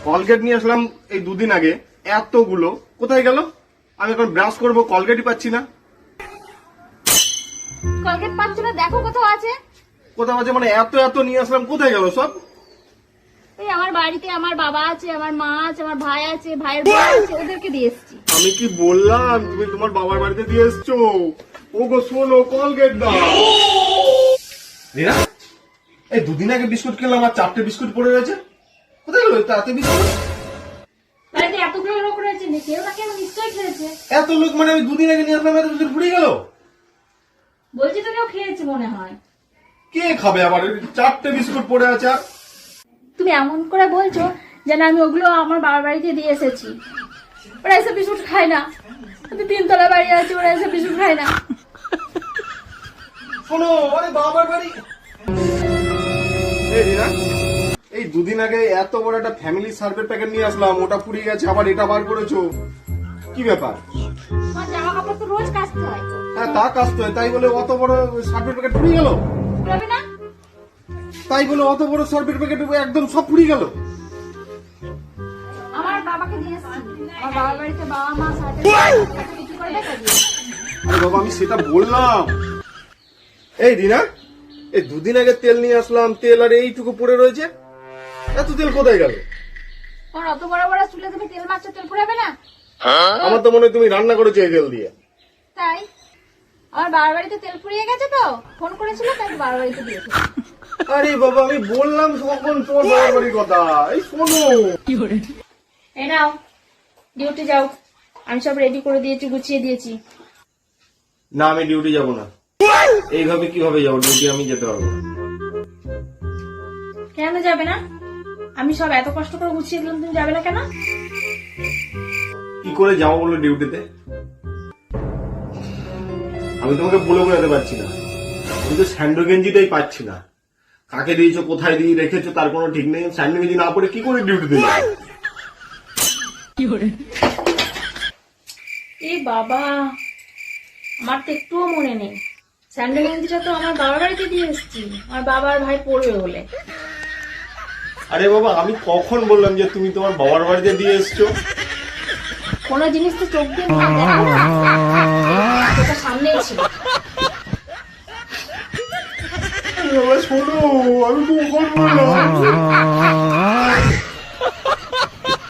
Colgate নিয়ে আসলাম এই দুদিন আগে, এতগুলো কোথায় গেল? আমি এখন ব্রাশ করব, কলগেটই পাচ্ছি না। কলগেট পাচ্ছ না? দেখো কোথাও আছে। কোথাও আছে মানে? এত এত নিয়ে আসলাম, কোথায় গেল সব? এই আমার বাড়িতে আমার বাবা আছে, আমার মা আছে, আমার ভাই আছে, ভাইয়ের বউ আছে, ওদেরকে দিয়ে এসেছি। আমি কি বললাম তুমি তোমার বাবার বাড়িতে দিয়ে এসছো? ও গো শোনো, কলগেট দাও। রিনা, এই দুদিন আগে বিস্কুট কিনলাম আর 4টে বিস্কুট পড়ে রয়েছে, কোথায় গেল তাতে বিস্কুট? বাড়িতে এতগুলো লোক রয়েছে, কেউ না কেউ নিশ্চয়ই খেয়েছে। এত লোক মানে আমি দুদিন আগে নিয়ে আসলাম, এত বিস্কুট পুড়ে গেল? বলছি তো কেউ খেয়েছে মনে হয়। কে খাবে আবার? 4টে বিস্কুট পড়ে আছে। আর তুমি এমন করে বলছো যেন আমি ওগুলো আমার বাবার বাড়িতে দিয়ে এসেছি। ওরা এসব বিস্কুট খায় না। আমি 3 তলা বাড়ি আছে, ওরা এসব বিস্কুট খায় না। শোনো, আরে বাবার বাড়ি। এই রিনা, এই দুদিন আগে এত বড় একটা ফ্যামিলি সার্ভের প্যাকেট নিয়ে আসলাম, ওটা পুড়িয়ে গেছে, আবার এটা বার করেছো, কি ব্যাপার? আমার জামা কাপড় তো রোজ কাচতে হয়। হ্যাঁ তা কাজতে হয়, তাই বলে অত বড় সার্ভের প্যাকেট পুড়িয়ে গেল? পুরাবে না? তাই বলে অত বড় সার্ভের প্যাকেট একদম সব পুড়িয়ে গেল? আমার বাবাকে দিয়ে এসেছি। আমার বাবার বাড়িতে বাবা মা সাথে কিছু করে দেখা দিয়ে। আরে বাবা, আমি সেটা বললাম। এই রিনা, এই দুদিন আগে তেল নিয়ে আসলাম, তেল আর এইটুকু পড়ে রয়েছে, এত তেল কোথায় গেল? তোমার অত বড় বড় চুলে তুমি তেল মারছো, তেল পুরাবে না? আমার তো মনে হয় তুমি রান্না করেছো এই তেল দিয়ে। তাই আমার বাবার বাড়িতে তেল ফুরিয়ে গেছে, তো ফোন করেছিল, তাই বাবার বাড়িতে দিয়েছে। আরে বাবা, আমি বললাম কখন তোমার বাবার বাড়ির কথা। এই শোনো, এই নাও, ডিউটি যাও। আমি সব রেডি করে দিয়েছি, গুছিয়ে দিয়েছি। না আমি ডিউটি যাব না। এইভাবে কিভাবে যাবো ডিউটি? আমি যেতে পারবো না। কেন যাবে না? আমি সব এত কষ্ট করে গুছিয়ে দিলাম, তুমি যাবে না কেন? কি করে যাবো বলো ডিউটিতে? আমি তোমাকে বলে বোঝাতে পারছি না। আমি তো স্যান্ডো গেঞ্জিটাই পাচ্ছি না। কাকে দিয়েছো, কোথায় দিয়ে রেখেছো তার কোনো ঠিক নেই। স্যান্ডো গেঞ্জি না পরে কি করে ডিউটিতে যাবো? এই বাবা, আমার তো একটুও মনে নেই। স্যান্ডেল গেঞ্জিটা তো আমার বাবার বাড়িতে দিয়ে এসেছি, আমার বাবার ভাই পড়বে বলে। আরে বাবা, আমি কখন বললাম যে তুমি তোমার বাবার বাড়িতে দিয়ে এসছো? কোনো জিনিস তো চোখ দিয়ে না দেখো না, সেটা সামনেই ছিল। বাবা শোনো, আমি কখন বললাম?